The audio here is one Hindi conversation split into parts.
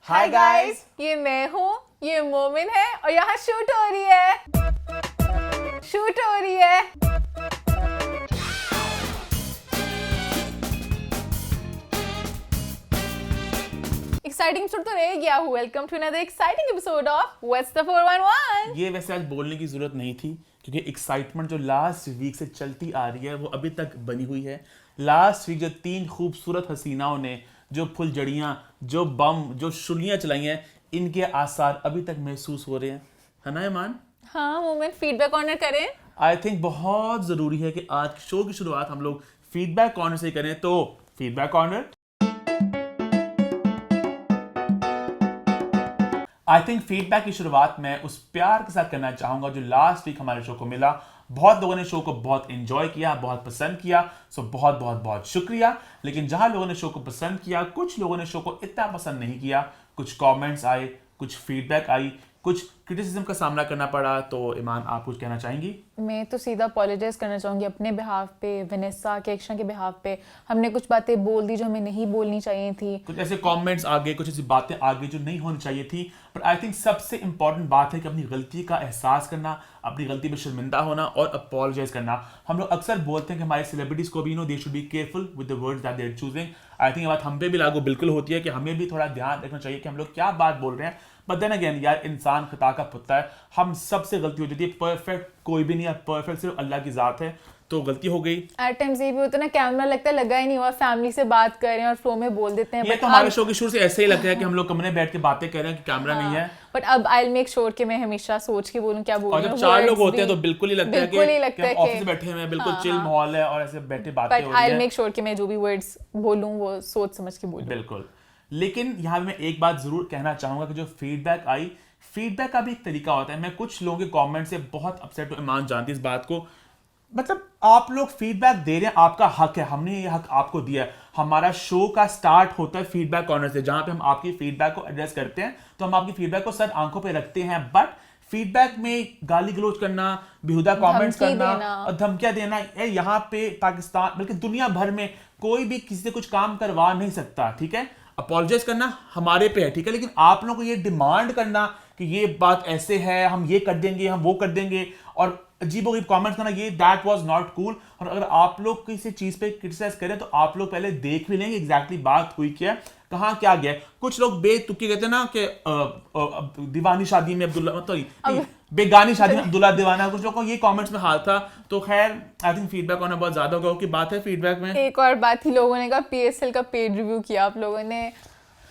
हाय गाइस, ये मैं हूँ, ये मोमिन है और यहाँ शूट हो रही है। एक्साइटिंग शूट तो रह गया हूँ। Welcome to another exciting episode of what's the 411। ये वैसे आज बोलने की जरूरत नहीं थी क्योंकि एक्साइटमेंट जो लास्ट वीक से चलती आ रही है वो अभी तक बनी हुई है। लास्ट वीक जो 3 खूबसूरत हसीनाओं ने जो फुलझड़ियाँ, जो बम, जो शुलियाँ चलाई हैं, इनके आसार अभी तक महसूस हो रहे हैं, है ना ईमान? हाँ मोमिन, फीडबैक कॉर्नर करें। आई थिंक बहुत ज़रूरी है कि आज शो की शुरुआत हम लोग फीडबैक कॉर्नर से करें, तो feedback corner. I think feedback की शुरुआत मैं उस प्यार के साथ करना चाहूंगा जो लास्ट वीक हमारे शो को मिला। बहुत लोगों ने शो को बहुत एंजॉय किया, बहुत पसंद किया, सो बहुत बहुत बहुत शुक्रिया। लेकिन जहां लोगों ने शो को पसंद किया, कुछ लोगों ने शो को इतना पसंद नहीं किया। कुछ कमेंट्स आए, कुछ फीडबैक आई, कुछ क्रिटिसिज्म का सामना करना पड़ा। तो ईमान, आप कुछ कहना चाहेंगी? मैं तो सीधा अपोलोजाइज करना चाहूँगी अपने बिहाफ पे, वेनेसा केक्षा के बिहाफ पे। हमने कुछ बातें बोल दी जो हमें नहीं बोलनी चाहिए थी। कुछ ऐसे कमेंट्स आ गए, कुछ ऐसी बातें आ गई जो नहीं होनी चाहिए थी। बट आई थिंक सबसे इंपॉर्टेंट बात है कि अपनी गलती का एहसास करना, अपनी गलती पे शर्मिंदा होना और अपोलोजाइज करना। हम लोग अक्सर बोलते हैं कि हमारे सेलिब्रिटीज को भी they should be careful with the words that they are choosing. I think ये बात हम पे भी लागू बिल्कुल होती है कि हमें भी थोड़ा ध्यान रखना चाहिए कि हम लोग क्या बात बोल रहे हैं। बट देन अगेन यार, इंसान खता का पुतला है, हम सबसे गलती हो जाती है। परफेक्ट कोई भी नहीं है, परफेक्ट सिर्फ अल्लाह की जात है। तो गलती हो गई। एट टाइम्स ये भी होता है ना, कैमरा लगता है लगा ही नहीं हुआ, फैमिली से बात कर रहे हैं और फ्लो में बोल देते हैं। ये तो हमारे शो की शुरू से ऐसे ही लगता है कि हम लोग कमरे बैठ के बातें कर रहे हैं कि कैमरा नहीं है। बट अब आई विल मेक श्योर कि मैं हमेशा सोच के बोलूं क्या बोल और रही जब हूं। 4 लोग होते हैं तो बिल्कुल ही लगता है कि हम ऑफिस कि बैठे हुए हैं, बिल्कुल चिल माहौल है और ऐसे बैठे बातें हो बट रही आई है। मेक श्योर कि मैं जो भी वर्ड्स बोलूं वो सोच समझ के बोलूं। बिल्कुल। लेकिन यहाँ मैं एक बात जरूर कहना चाहूंगा कि जो फीडबैक आई, फीडबैक का भी एक तरीका होता है। मैं कुछ लोगों के कमेंट से बहुत अपसेट हूं, ईमान जानती है इस बात को। मतलब आप लोग फीडबैक दे रहे हैं, आपका हक है, हमने ये हक आपको दिया है। हमारा शो का स्टार्ट होता है फीडबैक कॉर्नर से, जहां पे हम आपकी फीडबैक को एड्रेस करते हैं। तो हम आपकी फीडबैक को सर आंखों पे रखते हैं। बट फीडबैक में गाली गलौज करना, बेहुदा कमेंट्स करना और धमकियां देना, यहाँ पे पाकिस्तान बल्कि दुनिया भर में कोई भी किसी से कुछ काम करवा नहीं सकता। ठीक है, अपोलोजाइज करना हमारे पे है, ठीक है, लेकिन आप लोगों को ये डिमांड करना कि ये बात ऐसे है, हम ये कर देंगे, हम वो कर देंगे, और अजीब-ओ-गरीब कमेंट्स करना, ये दैट वाज नॉट कूल। और अगर आप लोग किसी चीज पे क्रिटिसाइज करें तो आप लोग पहले देख भी लेंगे एग्जैक्टली बात हुई क्या, कहाँ क्या गया। कुछ लोग बेतुकी कहते हैं ना कि दीवानी शादी में अब्दुल्ला, मतलब बेगानी शादी में अब्दुल्ला दीवाना, कुछ लोगों को ये कमेंट्स में हाल था। तो खैर आई थिंक फीडबैक होना बहुत ज्यादा होगा कि बात है फीडबैक में। एक और बात थी, लोगों ने कहा पीएसएल का पेड रिव्यू किया आप लोगों ने,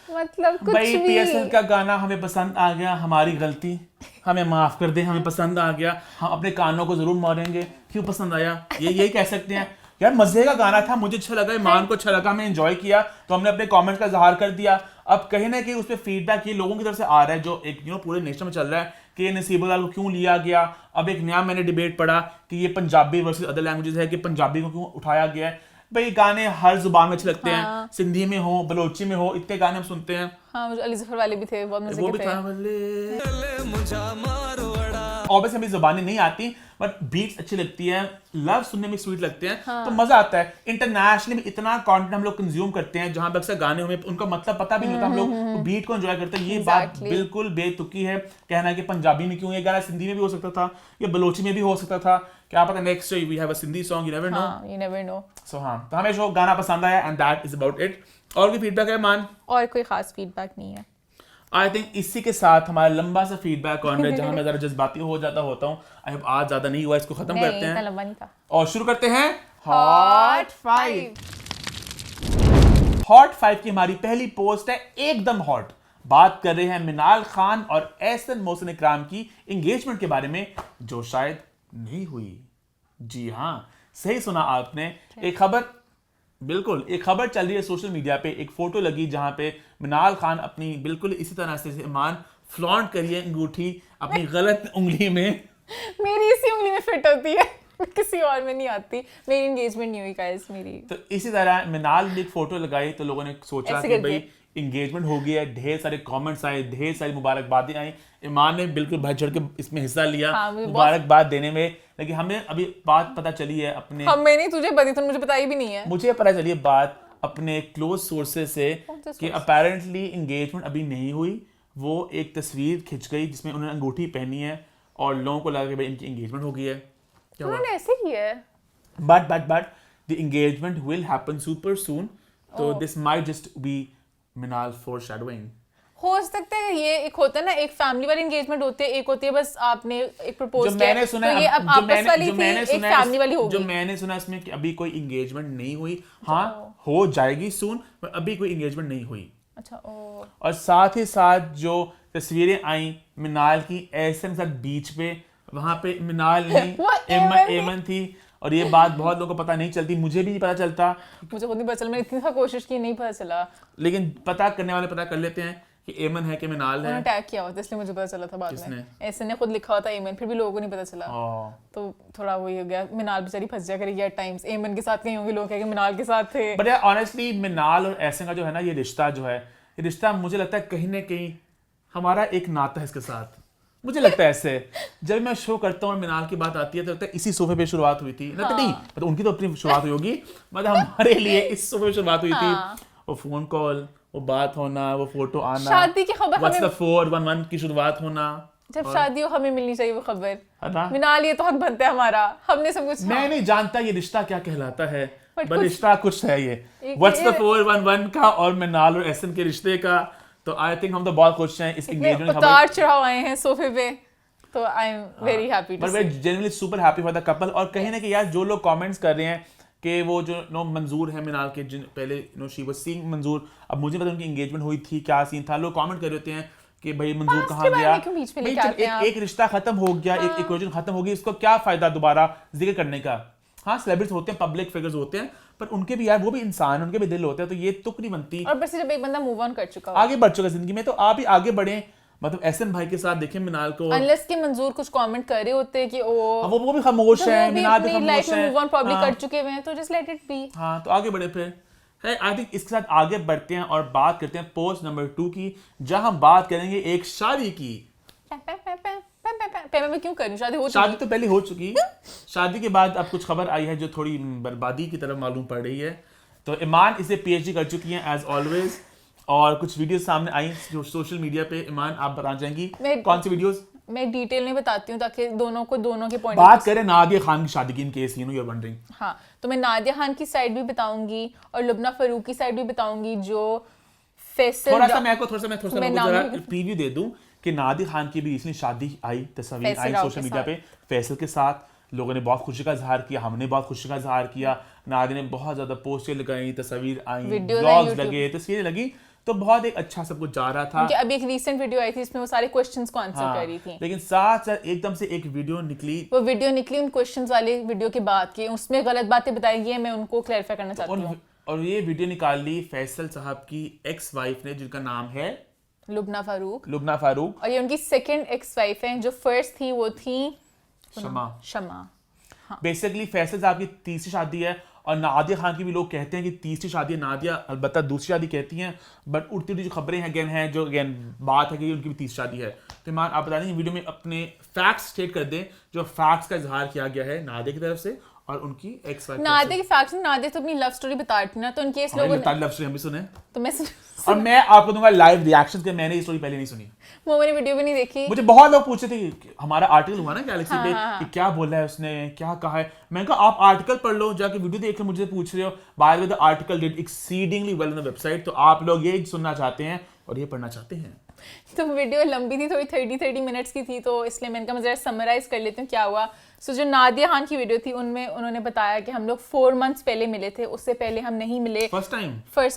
मतलब कुछ भाई भी। पीएसएल का गाना हमें पसंद आ गया, हमारी गलती, हमें माफ कर दे, हमें पसंद आ गया, हम अपने कानों को जरूर मारेंगे क्यों पसंद आया, ये यही कह सकते हैं। यार मजे का गाना था, मुझे अच्छा लगा, ईमान को अच्छा लगा, हमने एंजॉय किया, तो हमने अपने कमेंट्स का इजहार कर दिया। अब कहीं ना कहीं उस पर फीडबैक ये लोगों की तरफ से आ रहा है जो एक पूरे नेशन में चल रहा है कि ये नसीबुल्लाह को क्यों लिया गया। अब एक नया मैंने डिबेट पढ़ा कि ये पंजाबी वर्सेस अदर लैंग्वेजेस है कि पंजाबी को क्यों उठाया गया है। भाई गाने हर जुबान में अच्छे लगते हैं, सिंधी में हो, बलोची में हो, इतने गाने हम सुनते हैं। हाँ, मुझे अली जफर वाले भी थे, वो भी थे। ऑब्वियसली हमें जुबानें नहीं आती, बट बीट्स अच्छी लगती है, लव सुनने में स्वीट लगते हैं। तो मजा आता है। इंटरनेशनली में इतना कंटेंट हम लोग कंज्यूम करते हैं जहां पे अक्सर गाने हमें उनका मतलब पता भी नहीं होता, हम लोग बीट को एंजॉय करते हैं। ये बात बिल्कुल बेतुकी है कहना कि पंजाबी में क्यों, ये गाना सिंधी में भी हो सकता था, या बलोची में भी हो सकता था, क्या पता next we have a Sindhi song, you never know. So हाँ, तो हमें शो गाना पसंद आया and that is about it. और कोई फीडबैक है मान? और कोई खास फीडबैक नहीं है। आई थिंक इसी के साथ हमारा लंबा सा फीडबैक कॉर्नर जहां मैं जरा जज्बाती हो जाता होता हूँ, आई होप आज ज्यादा नहीं हुआ, इसको खत्म करते हैं लंबा नहीं था। और शुरू करते हैं हॉट 5। हॉट 5 की हमारी पहली पोस्ट है एकदम हॉट। बात कर रहे हैं मिनाल खान और एहसन मोहसिन इकराम की एंगेजमेंट के बारे में, जो शायद नहीं हुई। जी हाँ, सही सुना आपने। एक खबर चल रही है सोशल मीडिया पे, एक फोटो लगी जहां पे मिनाल खान अपनी बिल्कुल इसी तरह से ईमान फ्लॉन्ट करिए अंगूठी अपनी गलत उंगली में। मेरी इसी उंगली में फिट होती है, किसी और में नहीं आती। मेरी एंगेजमेंट नहीं हुई गाइस मेरी। तो इसी तरह मिनाल ने एक फोटो लगाई तो लोगों ने सोचा कि भाई एंगेजमेंट हो गई है, ढेर सारे कमेंट्स आए, ढेर सारी मुबारकबादें आई। ईमान ने बिल्कुल बढ़ चढ़ के इसमें हिस्सा लिया, मुबारकबाद देने में। लेकिन हमें अभी बात पता चली है अपने, हमें नहीं, तुझे पता थी, मुझे बताई भी नहीं है। मुझे पता चली है बात अपने क्लोज सोर्सेज से कौन से कि अपेरेंटली एंगेजमेंट अभी नहीं हुई, वो एक तस्वीर खिंच गई जिसमें उन्होंने अंगूठी पहनी है और लोगों को लगा कि भाई इनकी एंगेजमेंट हो गई है। क्या हुआ? उन्होंने ऐसे किया है। But the engagement will happen super soon, तो दिस माइट जस्ट बी मिनाल फोरशैडोइंग। हो सकता है ये एक होता है ना, एक फैमिली वाली एंगेजमेंट होती है, एक होती है बस आपने एक प्रपोज जो किया, मैंने सुना तो ये अब आपस वाली थी, एक फैमिली वाली होगी। जो मैंने सुना इसमें कि अभी कोई एंगेजमेंट नहीं हुई, हाँ हो जाएगी सून, पर अभी कोई एंगेजमेंट नहीं हुई। अच्छा ओ। और साथ ही साथ जो तस्वीरें आई मिनाल की एहसन के साथ बीच पे, वहां पे मिनाल नहीं वो एमन एमन थी, और ये बात बहुत लोगों को पता नहीं चलती, मुझे भी नहीं पता चलता, मुझे खुद नहीं पता चला, मैंने इतनी सा कोशिश की नहीं पता चला। लेकिन पता करने वाले पता कर लेते हैं कि एमन है कि मिनाल है। उन्होंने टैग किया हुआ था इसलिए मुझे पता चला था बाद में। ऐसे ने खुद लिखा हुआ था एमन, फिर भी लोगों को नहीं पता चला, तो थोड़ा वही हो गया। मिनाल बेचारी फंस जाया करेगी एट टाइम्स, एमन के साथ कहीं होंगे, लोग कहेंगे मिनाल के साथ थे। बट यार ऑनेस्टली मिनाल और एहसन का जो है ना ये रिश्ता जो है, ये रिश्ता मुझे लगता है कहीं ना कहीं हमारा एक नाता है इसके साथ, मुझे लगता है ऐसे। जब मैं शो करता हूँ और मिनाल की बात आती है तो लगता है इसी सोफे पे शुरुआत हुई थी ना, तो नहीं मतलब उनकी तो अपनी शुरुआत हुई होगी, मतलब हमारे लिए इस सोफे पे शुरुआत हुई थी। वो फोन कॉल, वो बात होना, वो फोटो आना, शादी की खबर व्हाट्स द हमें 411 की शुरुआत होना, जब शादी हो हमें मिलनी चाहिए वो खबर। है ना? मिनाल ये तो हक बनता है हमारा, हमने सब कुछ। मैं नहीं जानता ये रिश्ता क्या कहलाता है, But पर रिश्ता कुछ है ये। व्हाट्स द 411 का और मिनाल और एहसन के रिश्ते का, तो आई थिंक हम तो बहुत खुश हैं इस एंगेजमेंट खबर। उतार चढ़ाव आए हैं सोफे पे, तो I am very happy too but वे genuinely super happy for the couple. और कहीं ना कहीं यार जो लोग कमेंट्स कर रहे हैं कि वो जो नो मंजूर है मिनाल के, जिन पहले नो शी वाज सीइंग मंजूर, अब मुझे पता उनकी एंगेजमेंट हुई थी, क्या सीन था, लोग कमेंट कर रहे होते हैं कि भाई मंजूर Past कहाँ के बारे गया। में क्यों बीच में भाई लेके जब आते हैं आप? एक रिश्ता खत्म हो गया, एक इक्वेशन खत्म हो गई, इसको क्या फायदा दोबारा जिक्र करने का। हाँ सेलिब्रिटीज होते हैं, पब्लिक फिगर्स होते हैं, पर उनके भी यार वो भी इंसान, उनके भी दिल होते हैं, तो ये तुक नहीं बनती। और बस जब एक बंदा मूव ऑन कर चुका हो, आगे बढ़ चुका जिंदगी में, तो आप भी आगे बढ़े। मतलब एहसन भाई के साथ देखें मिनाल को, अनलेस कि मंजूर कुछ कमेंट कर रहे होते हैं कि वो भी खामोश तो है, वो भी मिनाल भी अपनी खामोश लाइफ में है, मूव ऑन प्रॉब्ली हाँ। कर चुके हुए हैं, तो जस्ट लेट इट बी। हाँ तो आगे बढ़े फिर है। आई थिंक इसके साथ आगे बढ़ते हैं और बात करते हैं पोस्ट नंबर 2 की, जहां हम बात करेंगे एक शादी की। मैं क्यों करूं, शादी हो शादी चुकी। तो पहले हो चुकी, शादी के बाद अब कुछ खबर आई है जो थोड़ी बर्बादी की तरफ मालूम पड़ रही है। तो ईमान इसे पीएचडी कर चुकी हैं एज ऑलवेज, और कुछ वीडियोस सामने आई जो सोशल मीडिया पे। ईमान आप बताना चाहेंगी कौन सी वीडियोस? मैं डिटेल में बताती हूँ ताकि दोनों के पॉइंट बात करें नादिया खान की शादी की, in case you are wondering. हाँ, तो मैं नादिया खान की साइड भी बताऊंगी और लुबना फरूक की साइड भी बताऊंगी। जो फैसल थोड़ा सा मैं जरा नाम प्रीव्यू दे दूं कि नादिया खान की भी इसलिए शादी आई, तस्वीर फैसल आई राव सोशल के मीडिया साथ। पे फैसल के साथ। लोगों ने बहुत खुशी का इजहार किया, हमने बहुत खुशी का इजहार किया। नादिया ने बहुत ज्यादा पोस्टें लगाई, तस्वीर आई, Videos ब्लॉग्स आई लगे, तस्वीरें लगी, तो बहुत एक अच्छा सब कुछ जा रहा था। कि अभी एक रीसेंट वीडियो आई थी इसमें वो सारे क्वेश्चंस को आंसर कर रही थी। लेकिन साथ साथ एकदम से एक वीडियो निकली, वो वीडियो निकली उन क्वेश्चंस वाले वीडियो के बाद की, उसमें गलत बातें बताई गई है, मैं उनको क्लैरिफाई करना चाहती हूँ। और ये वीडियो निकाल ली फैसल साहब की एक्स वाइफ ने, जिनका नाम है लुबना फारूक, और ये उनकी सेकंड एक्स वाइफ है। जो फर्स्ट थी वो थी शमा। बेसिकली फैसल साहब की तीसरी शादी है, और नादिया खान की भी लोग कहते हैं कि तीसरी शादी है। नादिया अलबत्ता दूसरी शादी कहती हैं, बट उड़ती उड़ती जो खबरें हैं अगेन है, जो अगेन बात है कि उनकी भी तीसरी शादी है। तो ईमान आप बता दें वीडियो में अपने फैक्ट्स स्टेट कर दें, जो फैक्ट्स का इजहार किया गया है नादिया की तरफ से और उनकी एक्स वाइफ। नादिया के फैक्ट्स, नादिया तो अपनी लव स्टोरी बता रही थी ना, तो उनके इस लोगों ने लव स्टोरी हम भी सुने, तो मैं और मैं आपको दूंगा लाइव रिएक्शंस के। मैंने ये स्टोरी पहले नहीं सुनी, वो मैंने वीडियो भी नहीं देखी। मुझे बहुत लोग पूछते थे कि हमारा आर्टिकल हुआ ना गैलेक्सी पे, हाँ। कि क्या बोला है उसने, क्या कहा है। मैंने कहा आप आर्टिकल पढ़ लो, जाके वीडियो देख के मुझे पूछ रहे हो। By the way the article did exceedingly well on the website, तो आप लोग ये सुनना चाहते हैं और ये पढ़ना चाहते हैं। तो वीडियो लंबी थी, थोड़ी 30 मिनट्स की थी, तो इसलिए मैंने कहा मैं जरा समराइज कर लेती हूँ क्या हुआ। सो जो नादिया खान की वीडियो थी उनमें उन्होंने बताया कि हम लोग 4 मंथ्स पहले मिले थे, उससे पहले हम नहीं मिले। फर्स्ट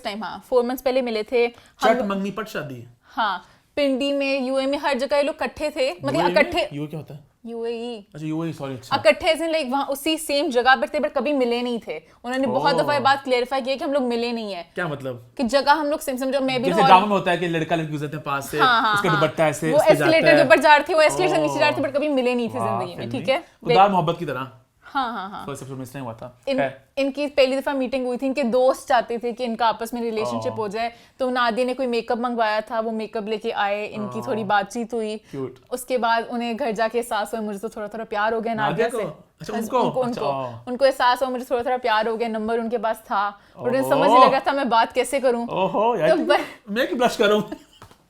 टाइम हाँ 4 मंथ्स पहले मिले थे हम। चट मंगनी पट शादी, हाँ पिंडी में, यूए में, हर जगह ये लोग इकट्ठे थे, मतलब इकट्ठे। यूए क्या होता है? यूएई। अच्छा यूएई, सॉरी। अच्छा इकट्ठे ऐसे लाइक वहाँ उसी सेम जगह पर थे, बट कभी मिले नहीं थे। उन्होंने बहुत दफा ये बात क्लेरिफाई किया कि हम लोग मिले नहीं है। क्या मतलब? कि जगह हम लोग सेम समझो, मैं भी जैसे गांव में होता है कि लड़का लड़की गुजरते हैं पास से, उसका दुपट्टा ऐसे वो उस पे जाता एस्केलेटर के है। ऊपर जा रहे थे, वो एस्केलेटर से नीचे जा रहे थे, बट कभी मिले नहीं थे वाह, जिंदगी में। फिल्मी। ठीक है, उदार मोहब्बत की तरह। हाँ फर्स्ट एपिसोड मिस नहीं हुआ था। इनकी पहली दफा मीटिंग हुई थी, इनके दोस्त चाहते थे कि इनका आपस में रिलेशनशिप हो जाए, तो नादिया ने कोई मेकअप मंगवाया था, वो मेकअप लेके आए, इनकी थोड़ी बातचीत हुई। उसके बाद उन्हें घर जाके एहसास हुआ मुझे तो थोड़ा थोड़ा प्यार हो गया नादिया से। उनको एहसास हुआ मुझे थोड़ा थोड़ा प्यार हो गया, नंबर उनके पास था और उन्हें समझ नहीं लगा था मैं बात कैसे करूं। मैं क्यों ब्लश करूं?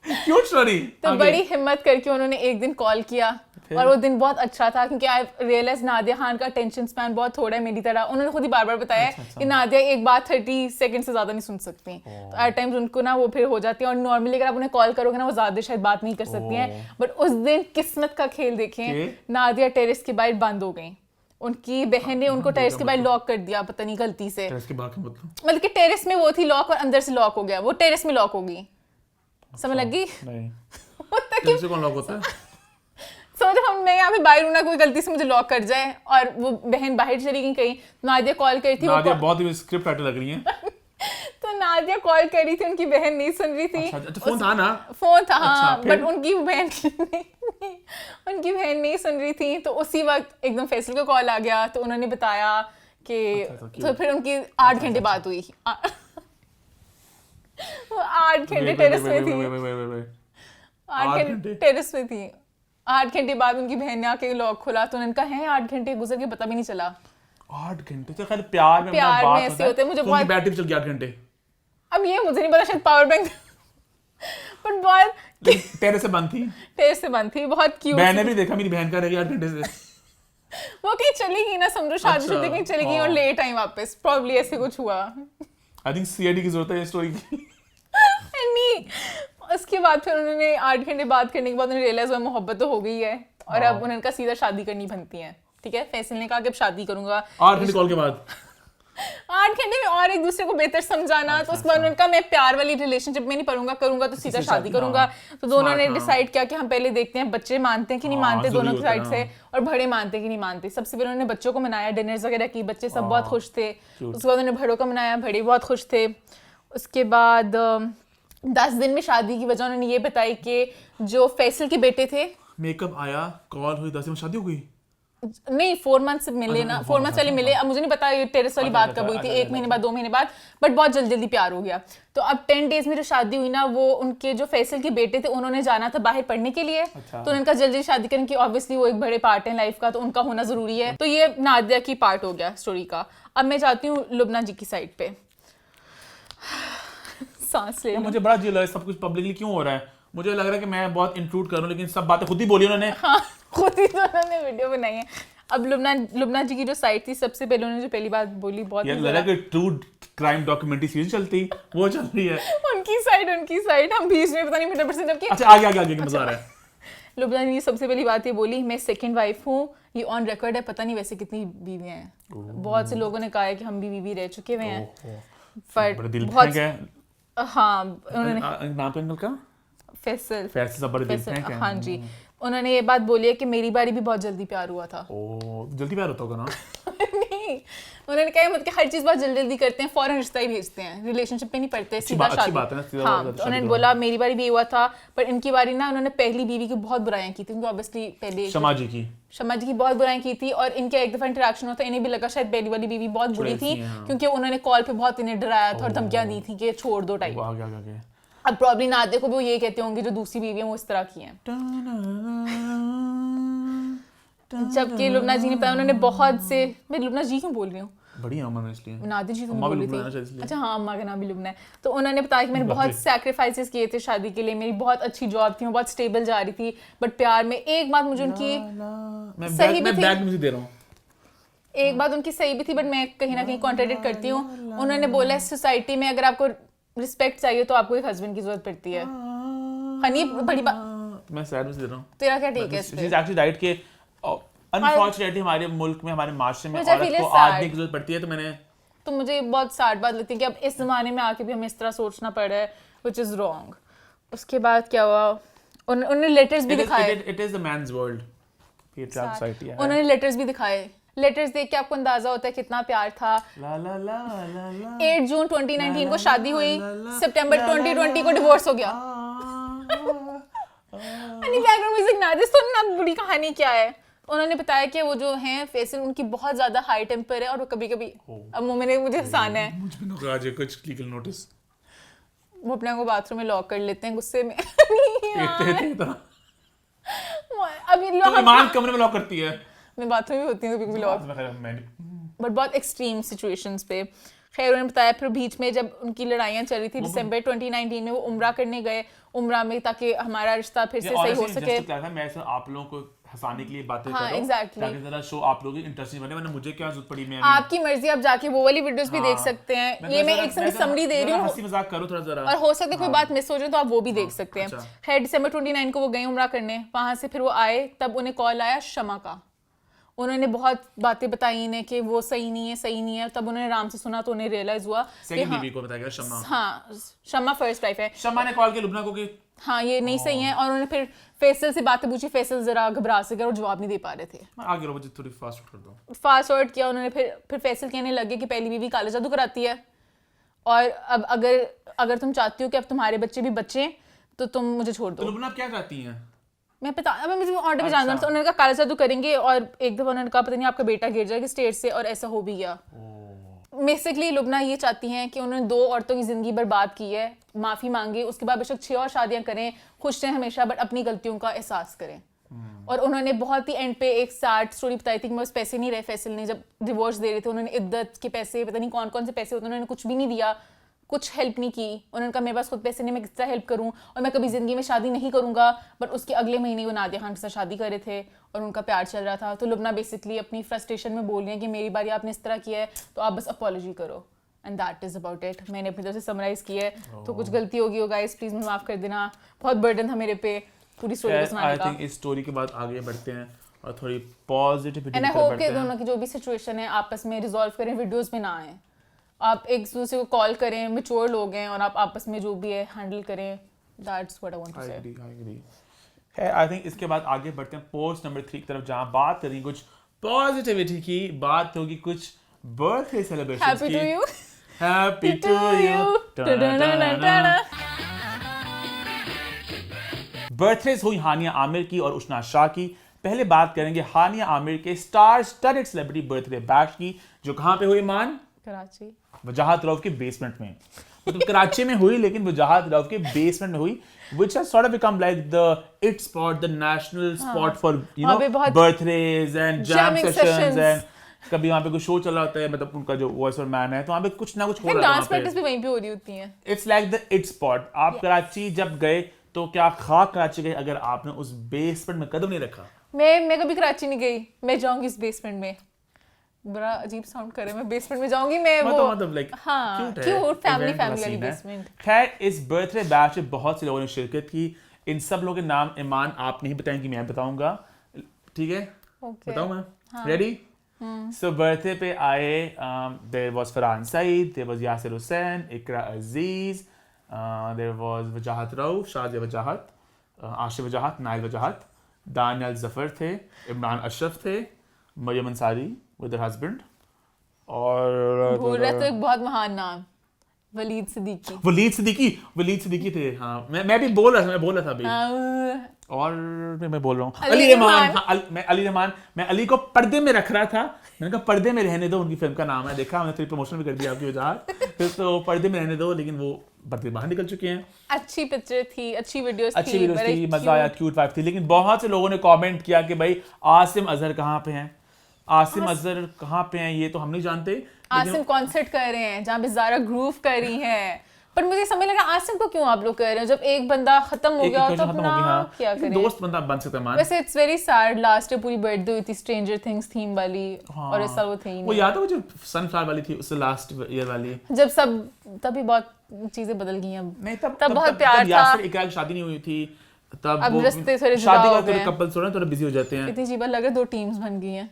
Cute story. तो बड़ी हिम्मत करके उन्होंने एक दिन कॉल किया और वो दिन बहुत अच्छा था क्योंकि आई रियलाइज नादिया खान का टेंशन स्पैन बहुत थोड़ा है मेरी तरह। उन्होंने खुद ही बार बार बताया कि नादिया एक बात 30 सेकंड से ज्यादा नहीं सुन सकती, तो एट टाइम्स उनको ना वो फिर हो जाती है और नॉर्मली अगर आप उन्हें कॉल करोगे ना वो ज्यादा शायद बात नहीं कर सकती हैं। बट उस दिन किस्मत का खेल देखें, नादिया टेरेस की बाइट बंद हो गई, उनकी बहन ने उनको टेरेस के बाहर लॉक कर दिया, पता नहीं गलती से। मतलब कि टेरेस में वो थी लॉक और अंदर से लॉक हो गया, वो टेरेस में लॉक हो गई। समझ लगी? टेरेस कौन लॉक होता है? समझो मैं यहाँ पे बाहर हूँ ना, कोई गलती से मुझे लॉक कर जाए और वो बहन बाहर चली गई कहीं, नादिया कॉल करी थी। नादिया बहुत ही स्क्रिप्ट राइटर लग रही है। तो नादिया कॉल कर रही थी, उनकी बहन नहीं सुन रही थी। अच्छा, फोन था ना? फोन था हाँ, बट उनकी बहन नहीं सुन रही थी। तो उसी वक्त एकदम फैसल का कॉल आ गया, तो उन्होंने बताया कि तो फिर उनकी 8 घंटे बात हुई। 8 घंटे टेरेस में थी, 8 घंटे टेरेस में थी। 8 घंटे बाद उनकी बहन ने आके लॉक खोला, तो उन्होंने कहा है 8 घंटे गुजर के पता भी नहीं चला। 8 घंटे तो खैर प्यार में ऐसे होते हैं। मुझे बहुत बैटरी चल गई 8 घंटे। अब ये मुझे नहीं पता, शायद पावर बैंक बट बहुत टेरेस से बंद थी। बहुत क्यूट। मैंने भी देखा, मेरी बहन का रह गया 8 घंटे से। वो कहीं चली गई ना, समझो शादी शुदी कहीं चली गई और लेट आई वापस, प्रॉब्ली ऐसे कुछ हुआ। आई थिंक सीआईडी की जरूरत है इस स्टोरी की। नहीं, उसके बाद फिर उन्होंने 8 घंटे बात करने के बाद उन्हें रियलाइज हुआ मोहब्बत तो हो गई है और अब उन्होंने कहा सीधा शादी करनी बनती है। ठीक है, फैसल ने कहा कि अब शादी करूंगा 8 घंटे कॉल के बाद। 8 घंटे में और एक दूसरे को बेहतर समझाना। तो उसके बाद उन्होंने कहा मैं प्यार वाली रिलेशनशिप में नहीं करूंगा तो सीधा शादी करूंगा। तो दोनों ने डिसाइड किया कि हम पहले देखते हैं बच्चे मानते हैं कि नहीं मानते दोनों की साइड से, और बड़े मानते हैं कि नहीं मानते। सबसे पहले उन्होंने बच्चों को मनाया, डिनर्स वगैरह की, बच्चे सब बहुत खुश थे। उसके बाद उन्होंने बड़ों को मनाया, बड़े बहुत खुश थे। उसके बाद 10 दिन में शादी की वजह उन्होंने ये बताई कि जो फैसल के बेटे थे, मेकअप आया, कॉल हुई, 10 दिन में शादी हो गई। नहीं 4 मंथ्स मिले ना, 4 मंथ्स वाले मिले। अब मुझे नहीं पता ये टेरेस वाली बात कब हुई थी, 1 महीने बाद 2 महीने बाद, बट बहुत जल्दी प्यार हो गया। तो अब 10 डेज में जो शादी हुई ना, वो उनके जो फैसल के बेटे थे उन्होंने जाना था बाहर पढ़ने के लिए। तो उनका जल्दी शादी करने की, ऑब्वियसली वो एक बड़े पार्ट है लाइफ का, तो उनका होना जरूरी है। तो ये नादिया की पार्ट हो गया स्टोरी का। अब मैं जाती हूँ लुबना जी की साइड पे, सांस ले। मुझे बड़ा अजीब लगा सब कुछ पब्लिकली क्यों हो रहा है। मुझे लग रहा है कि मैं बहुत इंक्लूड कर रहा हूँ, लेकिन सब बातें खुद ही बोली उन्होंने। हाँ, खुद ही तो उन्होंने वीडियो बनाई है। अब लुबना जी की जो साइड थी, सबसे पहले उन्होंने जो पहली बात बोली, बहुत यार लगा कि ट्रू क्राइम डॉक्यूमेंट्री सीरीज चलती, वो चल रही है। उनकी साइड हम बीच में पता नहीं 50% जबकि अच्छा आगे मजा आ रहा है। लुबना जी सबसे पहली बात ये बोली, मैं सेकंड वाइफ हूँ, ये ऑन रिकॉर्ड है, पता नहीं वैसे कितनी बीवियां हैं। बहुत से लोगों ने कहा है कि हम भी बीवी रह चुके हुए हैं, पर बहुत हाँ उन्होंने नाम अंकल का फैसल हाँ जी, उन्होंने ये बात बोली है कि मेरी बारी भी बहुत जल्दी प्यार हुआ था। जल्दी प्यार होता होगा ना? नहीं, उन्होंने कहा मतलब कि हर चीज बहुत जल्दी करते हैं, फौरन रिश्ता ही भेजते हैं, रिलेशनशिप पे नहीं पढ़ते, सीधा शादी। हाँ, तो उन्होंने बोला मेरी बारी भी हुआ था, पर इनकी बारी ना, उन्होंने पहली बीवी की बहुत बुराइयां की थी, क्योंकि ऑब्वियसली पहले शमा जी की बहुत बुराई की थी, और इनका एक दफा इंटरेक्शन होता, इन्हें भी लगा शायद पहली वाली बीवी बहुत बुरी थी, क्योंकि उन्होंने कॉल पे बहुत इन्हें डराया था और धमकियां दी थी कि छोड़ दो टाइप। अब प्रॉब्लम नादिया को भी वो ये कहते होंगे जो दूसरी बीवी है वो इस तरह की हैं। जबकि लुबना जी ने बताया उन्होंने बहुत से, मैं लुबना जी क्यों बोल रही हूँ, बढ़िया अम्मा ने इसलिए नादिया जी तो बोल रही थी। अच्छा हाँ, अम्मा का नाम भी लुबना है। तो उन्होंने बताया कि मैंने बहुत सैक्रिफाइसेस किए थे शादी के लिए, मेरी बहुत अच्छी जॉब थी, मैं बहुत स्टेबल जा रही थी, बट प्यार में एक बात मुझे उनकी सही भी थी, एक बात उनकी सही भी थी, बट मैं कहीं ना कहीं कॉन्ट्राडिक्ट करती हूँ। उन्होंने बोला सोसाइटी में अगर आपको रिस्पेक्ट चाहिए तो आपको एक हस्बैंड की जरूरत पड़ती है। हनी बड़ी बात, मैं सैड में दे रहा हूं, तेरा क्या टेक है इस पे? शी इज एक्चुअली राइट के अनफॉर्चुनेटली हमारे मुल्क में, हमारे माशरे में औरत को आदमी की जरूरत पड़ती है। तो मुझे बहुत सैड बात लगती है कि अब इस जमाने में आके भी हमें इस तरह सोचना पड़ रहा है, व्हिच इज रॉन्ग। उसके बाद क्या हुआ, उन्होंने लेटर्स भी दिखाए। It is the man's world, patriarch society है। उन्होंने लेटर्स भी दिखाए, लेटर्स देख के आपको अंदाजा होता है कितना प्यार था। 8 जून 2019 को शादी हुई, सितंबर 2020 को डिवोर्स हो गया। बैकग्राउंड म्यूजिक ना दे, सुन ना, बुरी कहानी क्या है। उन्होंने बताया कि वो जो हैं फैसल उनकी बहुत ज्यादा हाई टेम्पर है और वो कभी-कभी अब मैंने मुझे हंसाना है, मुझ पे ना आज कुछ लीगल नोटिस वो अपने को बाथरूम में लॉक कर लेते हैं गुस्से में। अभी तो ईमान कमरे में लॉक करती है, मैं बाथरूम में होती हूँ तो कभी लॉक, मैं बट बहुत एक्सट्रीम सिचुएशंस पे। खैर उन्होंने बताया फिर बीच में जब उनकी लड़ाइयाँ चल रही थी दिसंबर 2019 में वो उम्रा करने गए, उम्रा में ताकि हमारा रिश्ता फिर से सही हो सके। मैं ऐसा आप लोगों को हंसाने के लिए बातें कर हाँ, रहा हूं exactly. ताकि जरा शो आप लोगों की इंटरेस्टिंग बने, वरना मुझे क्या जरूरत पड़ी, मैं आपकी मर्जी, आप जाके वो वाली वीडियोस भी देख सकते हैं। ये मैं एक समरी दे रही हूँ, हंसी मजाक करो थोड़ा जरा, और हो सकता है कोई बात मिस हो जाए तो आप वो भी देख सकते हैं। खैर दिसंबर 29 को वो गए उम्रा करने, वहां से फिर वो आए, तब उन्हें कॉल आया शमा का। उन्होंने बहुत बातें बताई इन्हें कि वो सही नहीं है, तब उन्होंने आराम से सुना तो उन्हें रियलाइज हुआ कि बीवी को बताया गया शमा, हाँ शमा फर्स्ट वाइफ है। शमा ने कॉल किया लुबना को कि हाँ ये नहीं सही है, और उन्होंने फिर फैसल से बातें पूछी, फैसल जरा घबरा से गए और जवाब नहीं दे पा रहे थे। आगे रो, मुझे थोड़ी फास्ट कर दो। फास्ट फॉरवर्ड किया उन्होंने, फिर फैसल कहने लगे कि पहली बीवी काला जादू कराती है, और अब अगर तुम चाहती हो कि अब तुम्हारे बच्चे भी बच्चे तो तुम मुझे छोड़ दो। तो लुबना क्या चाहती हैं? मैं पता, अब मुझे ऑर्डर पे जानना था। उन्होंने कहा काला जादू करेंगे, और एक दफा उन्होंने कहा पता नहीं आपका बेटा गिर जाएगा स्टेज से, और ऐसा हो भी गया। बेसिकली लुबना ये चाहती हैं कि उन्होंने 2 औरतों की जिंदगी बर्बाद की है, माफी मांगे, उसके बाद बेशक 6 और शादियां करें, खुश रहें हमेशा, बट अपनी गलतियों का एहसास करें। और उन्होंने बहुत ही एंड पे एक सैड स्टोरी बताई थी कि बस पैसे नहीं रहे फैसल ने, जब डिवोर्स दे रहे थे उन्होंने इद्दत के पैसे, पता नहीं कौन कौन से पैसे होते, उन्होंने कुछ भी नहीं दिया, कुछ हेल्प नहीं की। उन्होंने कहा मेरे पास खुद पैसे नहीं, मैं किस तरह हेल्प करूं, और मैं कभी ज़िंदगी में शादी नहीं करूंगा। बट उसके अगले महीने वो नादिया खान के साथ शादी कर रहे थे और उनका प्यार चल रहा था। तो लुबना बेसिकली अपनी फ्रस्ट्रेशन में बोल रही है कि मेरी बारी आपने इस तरह किया है तो आप बस अपॉलॉजी करो, and that is about it. मैंने अपनी तरफ से समराइज़ किया है, तो कुछ गलती होगी हो गाइस प्लीज़ मुझे माफ़ कर देना, बहुत बर्डन था मेरे पे पूरी स्टोरी को सुनाने का। आई थिंक इस स्टोरी के बाद आगे बढ़ते हैं और थोड़ी पॉजिटिविटी एंड आई होप कि दोनों की जो भी सिचुएशन है आपस में रिजॉल्व करें, वीडियोस में ना आए, आप एक दूसरे को कॉल करें, मैच्योर लोग हैं, और आप आपस में जो भी है हैंडल करें। That's what I want to say. I agree. है आई थिंक इसके बाद आगे बढ़ते हैं पोस्ट नंबर 3 की तरफ, जहां बात करेंगे कुछ पॉजिटिविटी की, बात होगी कुछ बर्थडे सेलिब्रेशंस की। Happy to you, happy to you. Birthdays हुई हानिया आमिर की और उशना शाह की। पहले बात करेंगे हानिया आमिर के star studded celebrity birthday bash की, जो कहां पे हुई मान? कराची, वजाहत रऊफ के बेसमेंट में। मतलब कराची में हुई लेकिन वजाहत रऊफ के बेसमेंट में हुई, which has sort of become like the it spot, the national spot for you know birthdays and jam sessions and कभी वहाँ पे कोई शो चल रहा होता है, मतलब उनका जो वॉइस और मैन है, तो वहाँ पे कुछ ना कुछ हो रहा है। डांस प्रैक्टिस भी वहीं पे हो रही होती है। It's like the it spot। आप कराची जब गए तो क्या खाक कराची गए अगर आपने उस बेसमेंट में कदम नहीं रखा? मैं कभी कराची नहीं गई, मैं जाऊंगी इस बेसमेंट में। बड़ा अजीब साउंड कर रहा है, मैं बेसमेंट में जाऊंगी, मैं वो मतलब लाइक क्यूट फैमिली वाली बेसमेंट। खैर इस बर्थडे बैश में बहुत से लोगों ने शिरकत की। इन सब लोगों के नाम ईमान आप नहीं बताएंगे, मैं बताऊंगा, ठीक है? बताऊं मैं? रेडी? सो बर्थडे पे आए, there was Farhan Saeed, there was Yasir Hussain, Iqra Aziz, there was Wajahat Rauf, Shazia Wajahat, Ashif Wajahat, Nile Wajahat, Daniel Zafar थे, इमरान अशरफ थे, Maryam Ansari with her husband, और भूल रहे तो एक बहुत महान नाम, वलीद सिद्दीकी। वलीद सिद्दीकी थे। हाँ मैं भी बोल रहा था अभी। और मैं बोल रहा हूँ अली रहमान। हाँ, मैं अली को पर्दे में रख रहा था, मैंने कहा पर्दे में रहने दो, उनकी फिल्म का नाम है, देखा हमने थोड़ी प्रमोशन भी कर दिया आपकी वजह, तो पर्दे में रहने दो, लेकिन वो पर्दे बाहर निकल चुके हैं। अच्छी पिक्चर थी, अच्छी वीडियोस थी, मजा आया, क्यूट वाइफ थी। लेकिन बहुत से लोगों ने कमेंट किया कि भाई आसिम अजहर कहाँ पे हैं, आसिम अजहर कहाँ पे हैं, ये तो हम नहीं जानते। आसिम कॉन्सर्ट कर रहे हैं जहाँ पे ज़ारा ग्रूव कर रही हैं, पर मुझे समझ लगा आसिम को क्यों आप लोग कर रहे हैं, जब एक बंदा खत्म हो गया तो अपना क्या करें, दोस्त बंदा बन सकता है। वैसे इट्स वेरी सैड, लास्ट पूरी बर्थडे हुई थी स्ट्रेंजर थिंग्स थीम वाली, और इस साल वो थी वो याद है वो जो सनफ्लावर वाली थी, उससे लास्ट ईयर वाली, जब सब तभी बहुत चीजें बदल गई हैं। नहीं तब बहुत प्यार था, यासिर इकरार की शादी नहीं हुई थी, तब अब रिश्ते थोड़े शादी का थोड़े कपल्स थोड़ा बिजी हो जाते हैं। इतनी अजीब लग रहा है, 2 टीम्स बन गई हैं।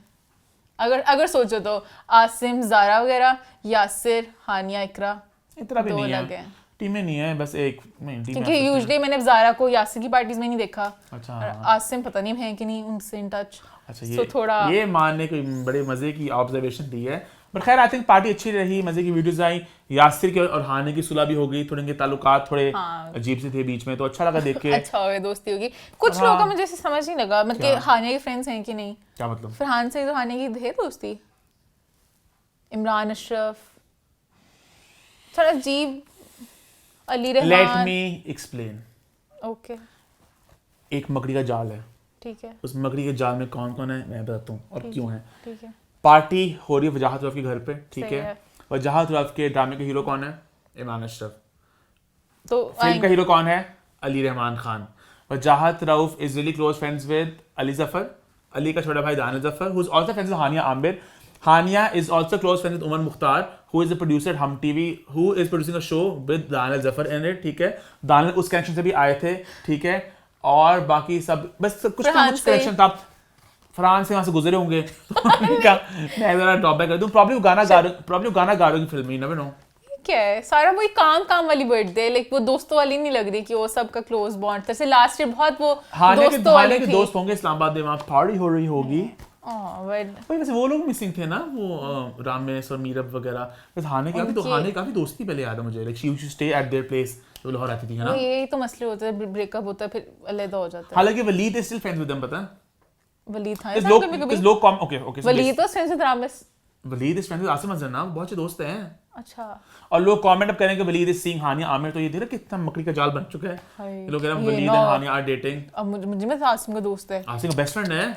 अगर सोचो तो आसिम, ज़ारा वगैरह, यासिर, हानिया, इकरा, इतना भी नहीं है, टीमें नहीं है, बस एक टीम। क्योंकि यूजुअली मैंने ज़ारा को यासिर की पार्टीज में नहीं देखा। अच्छा। आसिम पता नहीं है कि नहीं उनसे इन टच। अच्छा, ये थोड़ा ये मानने को बड़े मजे की ऑब्जर्वेशन दी है। बट खैर आई थिंक पार्टी अच्छी रही, मजे की वीडियोस आई, यासिर के और हानि की सुलह भी हो गई, थोड़े इनके ताल्लुकात थोड़े अजीब से थे बीच में, तो अच्छा लगा देख के। अच्छा हो गया, दोस्ती होगी। कुछ लोगों का मुझे ऐसे समझ नहीं लगा, मतलब कि हानिया के फ्रेंड्स हैं कि नहीं। क्या मतलब? फरहान से तो हानिया की है दोस्ती, इमरान अशरफ थोड़ा अजीब, Ali let Rehman. Me explain. Okay एक मकड़ी का जाल है, ठीक है उस मकड़ी के जाल में कौन कौन है मैं बताता हूँ और क्यों है। ठीक है पार्टी हो रही है वजाहत रऊफ के घर पे, ठीक सही है। है। वजाहत रऊफ के ड्रामे के हीरो कौन है? इमरान अशरफ। तो फिल्म का हीरो कौन है? Ali Rahman Khan. Wajahat Rauf is really close friends with Ali Zafar, Ali का छोटा भाई Danil Zafar, who is also friends with Hania Aamir. Hania is also close friends with Umar Mukhtar, who is the producer Hum TV, who is producing a show with Danil Zafar in it, ठीक है। दानिल उस कनेक्शन से भी आए थे, ठीक है। और बाकी सब बस कुछ ना फरहान कुछ से। कनेक्शन था। फरहान से वहां से गुजरे होंगे तो क्या मैं जरा ड्रॉबैक कर दूं, प्रॉब्लम गाना गा रहे होगी फिल्म में, नेवर नो। क्या है सारा वही काम काम वाली बर्थडे, लाइक वो दोस्तों वाली नहीं लग रही कि वो सबका क्लोज बॉन्ड था। लास्ट ईयर बहुत वो दोस्तों वाली के थी। दोस्त होंगे इस्लामाबाद में, वहां पार्टी हो रही होगी। बट भाई वैसे वो लोग मिसिंग थे ना, वो रामेश और मीरब वगैरह। बस हाने काफी दोस्ती पहले याद है मुझे, like she used to stay at their place, वो लाहौर आती थी, है ना। यही तो मसले होते हैं, ब्रेकअप होता है फिर अलग हो जाता है। हालांकि Waleed is still friends with them, पता है। वलीद था कुछ ऐसा लोग कभी-कभी? कुछ लोग ओके वलीद तो friends with Ramesh. Waleed is friends with Asim Azhar ना, बहुत अच्छे दोस्त हैं। अच्छा और लोग कमेंट अब करेंगे वलीद इज सीइंग हानिया आमिर, तो ये देख रहा कितना मकड़ी का जाल बन चुका है। हाय, ये लोग कह रहे हैं ये वलीद ना- एंड हानिया आर डेटिंग। अब मुझे में आसिम का दोस्त है, आसिम का बेस्ट फ्रेंड है,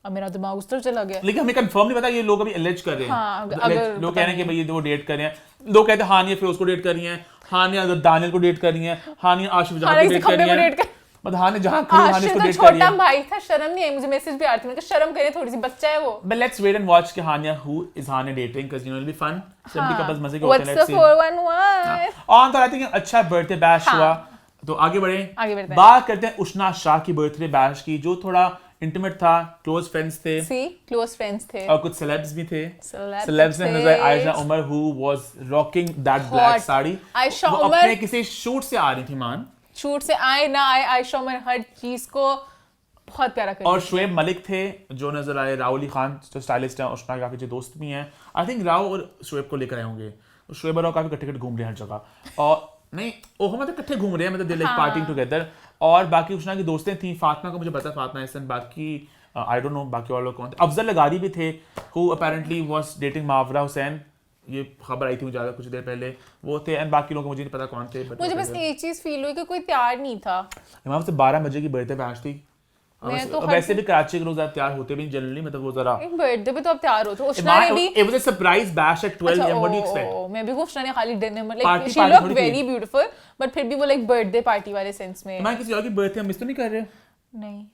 अब मेरा दिमाग उस तरफ चला गया। लेकिन हमें कंफर्म नहीं पता, ये लोग अभी एलिज कर रहे हैं। हाँ, मतलब अगर alleged- लोग पता कह रहे हैं कि नहीं। भाई ये दो डेट कर रहे हैं। लोग कहते हैं हानिया फिरोज को डेट कर रही है, हानिया दानियल को डेट कर रही है, हानिया आशिफ जहां को हालांकि डेट कर खब्बे रही को है। डेट कर, मतलब हानिया जहां खड़ी हानिया आशिफ इसको तो डेट कर रही छोटा है। भाई था, शर्म नहीं आई मुझे, मैसेज भी आती, मैं कहा शर्म करे थोड़ी सी, बच्चा है वो। But let's wait and watch कि हानिया who is Hania dating, because you know it'll be fun. Simply couples मजे के होते What's हैं, the let's see. 411? On तो आई थिंक अच्छा बर्थडे बैश हाँ। हुआ, तो आगे बढ़े। आगे बढ़ते हैं। बात करते हैं उष्णा शाह की बर्थडे बैश की, जो थोड़ा इंटीमेट था, क्लोज फ्रेंड्स थे See, close friends थे। और कुछ सेलेब्स भी थे। Celebs सेलेब्स में थे। नजर Ayesha Umar who was rocking that black Hot. Sari. Ayesha वो उमर- अपने किसी शूट से आ रही थी मान, शूट से आए ना आए, आयशा उमर हर चीज को बहुत प्यारा कर और शुएब मलिक थे जो नजर आए, राव अली खान जो स्टाइलिस्ट हैं, उष्णा के काफी अच्छे दोस्त भी हैं। आई थिंक राव और शुएब को लेकर आए होंगे, तो शुएब और राव काफी इकट्ठे घूम रहे हैं हर जगह, और नहीं ओह मतलब इकट्ठे घूम रहे हैं, मतलब दे लाइक पार्टिंग टुगेदर। और बाकी उष्णा की दोस्तें थी, फातिमा को मुझे पता है, फातिमा हसन, बाकी आई डोंट नो बाकी और लोग कौन थे। अफजल लगारी भी थे, who apparently was dating Mawra Hussain, ये खबर आई थी मुझे ज़्यादा कुछ देर पहले, वो थे। एंड बाकी लोग मुझे नहीं पता कौन थे, मुझे बस एक चीज फील हुई कि कोई तैयार नहीं था। वहाँ से 12 बजे की बर्थडे बैच थी। मैं तो वैसे भी कराची के लोग ज़्यादा तैयार होते भी जनरली, मतलब वो जरा एक बर्थडे पे तो अब तैयार हो, तो उष्णा ने भी it was a surprise bash at 12 अच्छा, am, what do you expect? मैं भी उष्णा ने खाली डिनर में Party- like she party look थोड़ी थी। वेरी ब्यूटीफुल, बट फिर भी वो लाइक बर्थडे पार्टी वाले सेंस में मैं किसी और की बर्थडे हम मिस तो नहीं कर रहे। नहीं।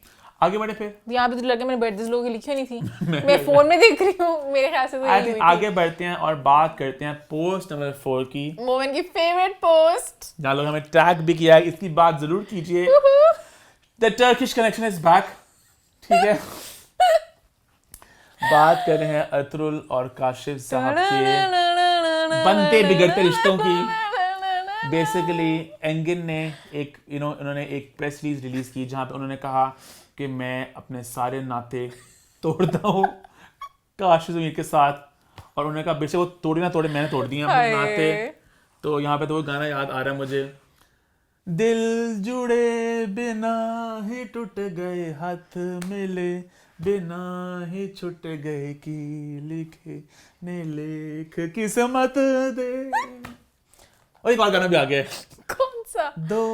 आगे बढ़े फिर। यहाँ पे तो लगे मैंने बर्थडे लोगों की लिखी नहीं थी, मैं फोन में देख रही हूँ, मेरे ख्याल से तो I यही think हुई थी। आगे बढ़ते हैं और बात करते हैं पोस्ट नंबर 4 की, मोमेंट की फेवरेट पोस्ट। जहाँ लोग हमें टैग भी किया है, इसकी बात जरूर कीजिए। The Turkish connection is back, ठीक है। बात कर रहे हैं अतरुल और काशिफ साहब के बनते बिगड़ते रिश्तों की। बेसिकली एंगिन ने उन्होंने एक प्रेस रिलीज की जहां पे उन्होंने कहा कि मैं अपने सारे नाते तोड़ता हूँ काशिफ ज़मीर के साथ, और उन्होंने कहा बेशक वो तोड़े ना तोड़े, मैंने तोड़ दिए अपने हाय। नाते। तो यहाँ पे तो वो गाना याद आ रहा है मुझे, दिल जुड़े बिना ही टूट गए, हाथ मिले बिना ही छूट गए, की लिखे ने लेख किस्मत दे। और एक और गाना भी आ गया है, कौन सा? दो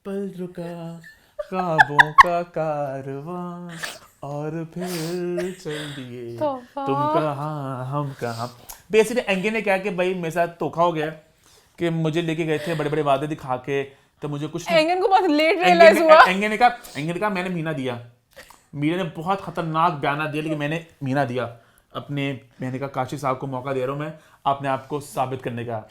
पल रुका ख्वाबों का कारवां और फिर चल दिए तुम कहाँ हम कहाँ। बेसिकली एंगे ने क्या कि भाई मेरे साथ धोखा हो गया कि मुझे लेके गए थे बड़े बड़े वादे दिखा के, तो मुझे कुछ एंगन को बहुत लेट रियलाइज हुआ। एंगे ने कहा मैंने मीना दिया, मीना ने बहुत खतरनाक बयाना दिया, लेकिन मैंने मीना दिया अपने। मैंने कहा काशिफ साहब को मौका दे रहा हूँ मैं अपने आप को साबित करने का।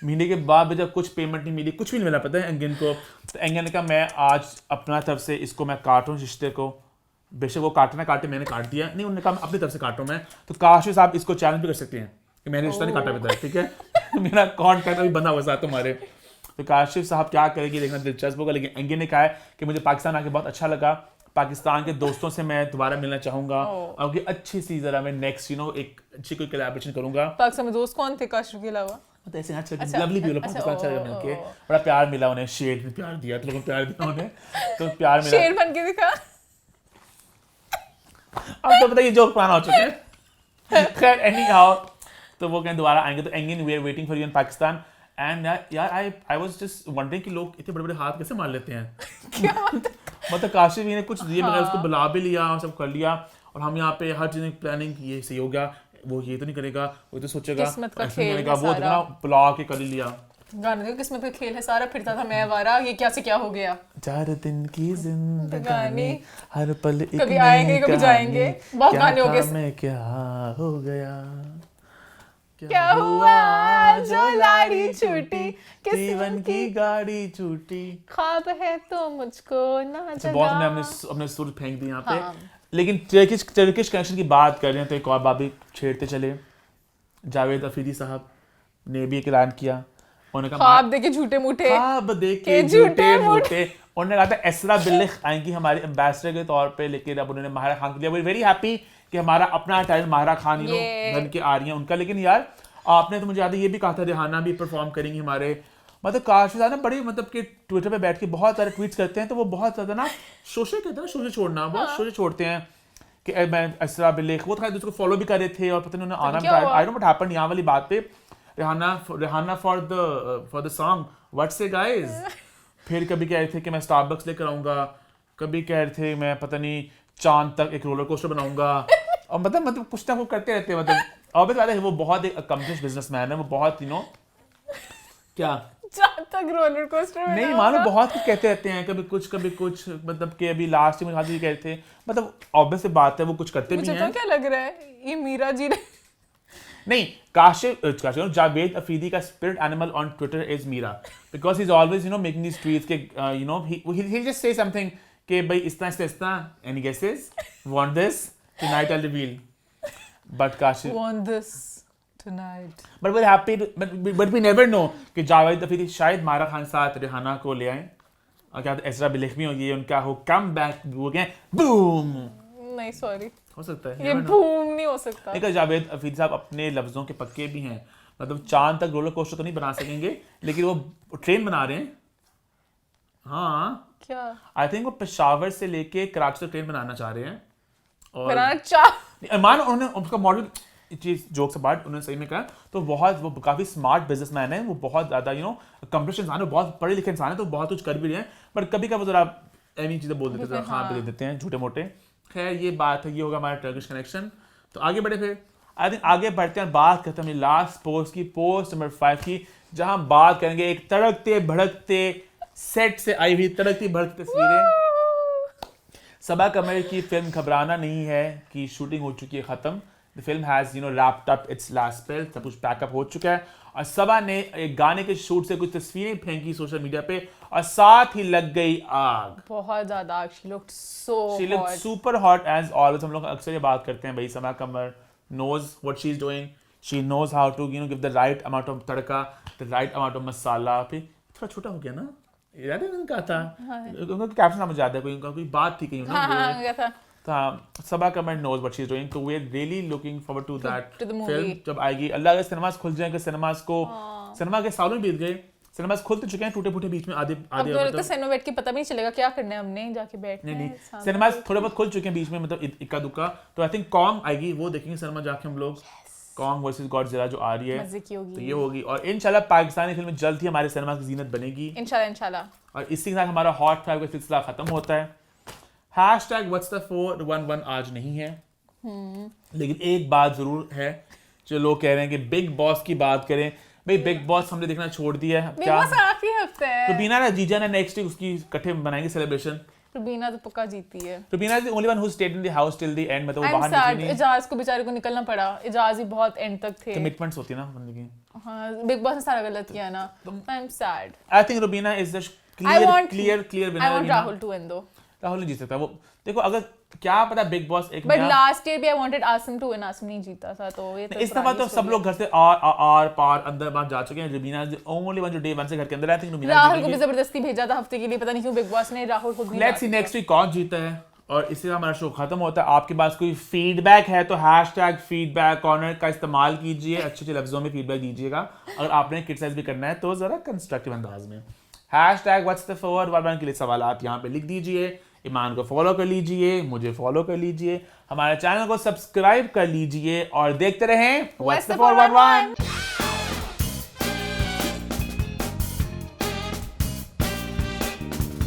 महीने के बाद भी जब कुछ पेमेंट नहीं मिली, कुछ भी नहीं मिला पता है एंगन को, तो एंगन ने कहा मैं आज अपना तरफ से इसको मैं काटूँ रिश्ते को, बेशक वो काटना काटे, मैंने काट दिया नहीं, उन्होंने कहा मैं अपनी तरफ से काटूँ मैं। तो काशिफ साहब इसको चैलेंज भी कर सकते हैं कि मैंने रिश्ता नहीं काटा बेटा, ठीक है। मेरा कॉन्टैक्ट अभी बंधा हुआ साथ तुम्हारे। तो काशिफ साहब क्या करेंगे देखना दिलचस्प होगा, लेकिन एंगन ने कहा है कि मुझे पाकिस्तान आके बहुत अच्छा लगा, पाकिस्तान के दोस्तों से मैं दोबारा मिलना चाहूंगा और कि अच्छी सी जरा मैं नेक्स्ट एक अच्छी कोई कोलैबोरेशन करूंगा। पाकिस्तान में दोस्त कौन थे काशिफ के अलावा? तो ऐसे अच्छा लवली भी पाकिस्तान अच्छा लगा मिलके, बड़ा प्यार मिला उन्हें, शेर ने प्यार दिया, तो लोगों ने प्यार दिया उन्हें, तो प्यार मिला, शेर बन के दिखा। अब तो बताइए जोक पुराना हो चुका है। खैर एनी हाउ, तो वो कहीं दोबारा आएंगे, तो again we are waiting for you in Pakistan. And यार आई वाज जस्ट वंडरिंग कि लोग इतने बड़े बड़े हाथ कैसे मार लेते हैं। क्या मतलब काशिफ ने कुछ दिए मगर उसको बुला भी लिया, सब कर लिया, और हम यहाँ पे हर चीज़ प्लानिंग की, ये सही हो गया, वो ये तो नहीं करेगा, वो तो सोचेगा, किस्मत का ऐसे नहीं खेल करेगा, है वो सारा। ना बुला के कर ही लिया। गाने देखो किस्मत का खेल है सारा, फिरता था मैं वारा, ये क्या से क्या हो गया। 4 दिन की जिंदगानी, हर पल एक कभी आएंगे कभी जाएंगे, बहुत गाने हो गए। मैं क्या हो गया, क्या हुआ जो लाड़ी छूटी, जीवन की गाड़ी छूटी। ख्वाब है तो मुझको ना तो बहुत जगा। हमने अपने सुर फेंक दिए यहाँ पे। हाँ। लेकिन टर्किश कनेक्शन की बात कर रहे हैं तो एक और बात भी छेड़ते चले। जावेद अफरीदी साहब ने भी एक ऐलान किया, उन्होंने कहा ख्वाब देखे झूठे मूठे, ख्वाब देखे झूठे मूठे। उन्होंने कहा था एसरा बिल्लिख आएंगी हमारे एम्बेसडर के तौर पे, लेकिन अब उन्होंने माहिरा खान के लिए, वेरी हैप्पी कि हमारा अपना टैलेंट माहिरा खान बन के आ रही है उनका। लेकिन यार आपने तो मुझे याद है ये भी कहा था रिहाना भी परफॉर्म करेंगी हमारे, मतलब काशिफ ना बड़ी मतलब कि ट्विटर पे बैठ के बहुत सारे ट्वीट्स करते हैं, तो वो बहुत ज्यादा ना शोशे कहते हैं ना, शोशे छोड़ना, बहुत शोशे छोड़ते हैं कि मैं एसरा बिल्लिख, वो था उसको फॉलो भी कर रहे थे और पता नहीं उन्होंने आना भी, I don't know what happened यहाँ वाली बात पे। Rihanna for the song what say guys, फिर कभी कह रहे थे कि मैं स्टारबक्स लेकर आऊंगा, कभी कह रहे थे मैं पता नहीं चांद तक एक रोलर कोस्टर बनाऊंगा, और मतलब कुछ ना कुछ करते रहते हैं। मतलब ऑब्वियस बात है वो बहुत एक अकम्प्लिश्ड बिजनेसमैन है, वो बहुत क्या चांद तक रोलर कोस्टर नहीं मानो बहुत कुछ कहते रहते हैं, कभी कुछ मतलब कि अभी लास्ट में ये कह रहे थे, मतलब ऑब्वियस बात है वो कुछ करते भी मुझे हैं। तो क्या लग रहा है ये मीरा जी ने नहीं, काशिफ जावेद अफरीदी का spirit animal on Twitter is Meera, because he is always making these tweets के ही जस्ट से समथिंग कि भाई इतना any guesses want this tonight I reveal, but Kashif want this tonight, but we're happy but we never know कि जावेद अफरीदी शायद माहिरा खान साथ रिहाना को ले आए, और क्या एसरा बिल्लिख भी हो, ये उनका हो कम बैक हो गया बूम। नहीं सॉरी हो सकता है ये बूम नहीं हो सकता। देखो जावेद अफरीदी साहब अपने लफ्जों के पक्के भी हैं, मतलब चांद तक रोलर कोस्टर तो नहीं बना सकेंगे, लेकिन वो ट्रेन बना रहे हैं। हाँ क्या आई थिंक वो पेशावर से लेके कराची तक ट्रेन बनाना चाह रहे हैं, और बनाना चाह मान उन्होंने उसका मॉडल चीज जोक से बात उन्होंने सही में कहा, तो वो काफी स्मार्ट बिजनेसमैन है, वो बहुत ज्यादा अकम्प्लिश्ड इंसान है, बहुत पढ़े लिखे इंसान है, तो बहुत कुछ कर भी रहे हैं, बट कभी कभी जरा ऐसी चीजें बोल देते हैं, हाँ भी दे देते हैं झूठे मोटे। खैर ये बात है, ये होगा हमारा टर्किश कनेक्शन। तो आगे बढ़े, फिर आई थिंक आगे बढ़ते हैं, बात करते हैं लास्ट पोस्ट की, पोस्ट नंबर 5 की, जहां बात करेंगे एक तड़कते भड़कते सेट से आई हुई तड़कती भड़कती तस्वीरें। सबा कमर की फिल्म घबराना नहीं है कि शूटिंग हो चुकी है खत्म, the film has wrapped up it's last spell, सब कुछ पैकअप हो चुका है, और सबा ने एक गाने के शूट से कुछ तस्वीरें फेंकी सोशल मीडिया पे, और साथ ही लग गई आग, बहुत ज्यादा आग। She looked so hot, super hot as always. हम लोग अक्सर ये बात करते हैं भाई, सबा कमर knows what she's doing, she knows how to give the right amount of tadka, the right amount of मसाला। फिर थोड़ा छोटा हो गया ना, याद है उनका था उनका कैप्शन मुझे याद है, कोई बात थी कहीं ना, सबा कमर knows what she's doing, तो we're really looking forward to that film जब आएगी। अल्लाह के सिनेमास खुल जाएंगे, सिनेमा के सालों बीत गए, सिनेमास खुल तो चुके हैं टूटे फूटे, बीच में आधे तो सिनेमा बैठ के पता भी नहीं चलेगा क्या करना है हमने, जाके बैठना है। नहीं सिनेमास थोड़े बहुत खुल चुके हैं बीच में, मतलब इक्का दुक्का, तो आई थिंक कॉन्ग आएगी, वो देखेंगे सिनेमा जाके हम लोग, कॉन्ग वर्सेस गॉडजिला जो आ रही है, मजे की होगी, तो ये होगी, और इंशाल्लाह पाकिस्तानी फिल्म जल्द ही हमारे सिनेमा की जीनत बनेगी इंशाल्लाह। और इसी के साथ हमारा हॉट 5 का सिलसिला खत्म होता है। #What's the 411 आज नहीं है, लेकिन एक बात जरूर है, जो लोग कह रहे हैं कि बिग बॉस की बात करें। भाई बिग बॉस हमने देखना छोड़ दिया है, क्या आखिरी हफ्ते है, रुबीना ना जीजा ने नेक्स्ट वीक उसकी इकट्ठे बनाएंगे सेलिब्रेशन। रुबीना तो पक्का जीती है, Rubina is the only one who stayed in the house till the end, मतलब वो बाहर निकली नहीं। इजाज को बेचारे को निकलना पड़ा, इजाज ही बहुत एंड तक थे, कमिटमेंट्स होती है ना बंदे की। हां बिग बॉस ने सारा गलत किया ना, I am sad. I think Rubina is the clear winner. I want Rahul to win दो, राहुल नहीं जीत सकता, वो देखो अगर क्या पता बिग बॉस एक बट लास्ट ईयर भी I wanted Asim to win, Asim नहीं जीता था, तो ये तो इस दफा तो सब लोग घर से आर पार अंदर बाहर जा चुके हैं। Rubina is the only one जो डे 1 से घर के अंदर है। आई थिंक रुबीना राहुल को भी जबरदस्ती भेजा था हफ्ते के लिए, पता नहीं क्यों बिग बॉस ने राहुल को नहीं। लेट्स सी नेक्स्ट वीक कौन जीता है, और इससे हमारा शो खत्म होता है। आपके पास कोई फीडबैक है तो हैशटैग फीडबैक कॉर्नर का इस्तेमाल कीजिए, अच्छे अच्छे लफ्जों में फीडबैक दीजिएगा। अगर आपने क्रिटिसाइज भी करना है तो जरा कंस्ट्रक्टिव अंदाज में hashtag what's the for Warwan के लिए सवालात यहाँ पे लिख दीजिए। ईमान को फॉलो कर लीजिए, मुझे फॉलो कर लीजिए, हमारे चैनल को सब्सक्राइब कर लीजिए और देखते रहें व्हाट्स द फॉर वारवान।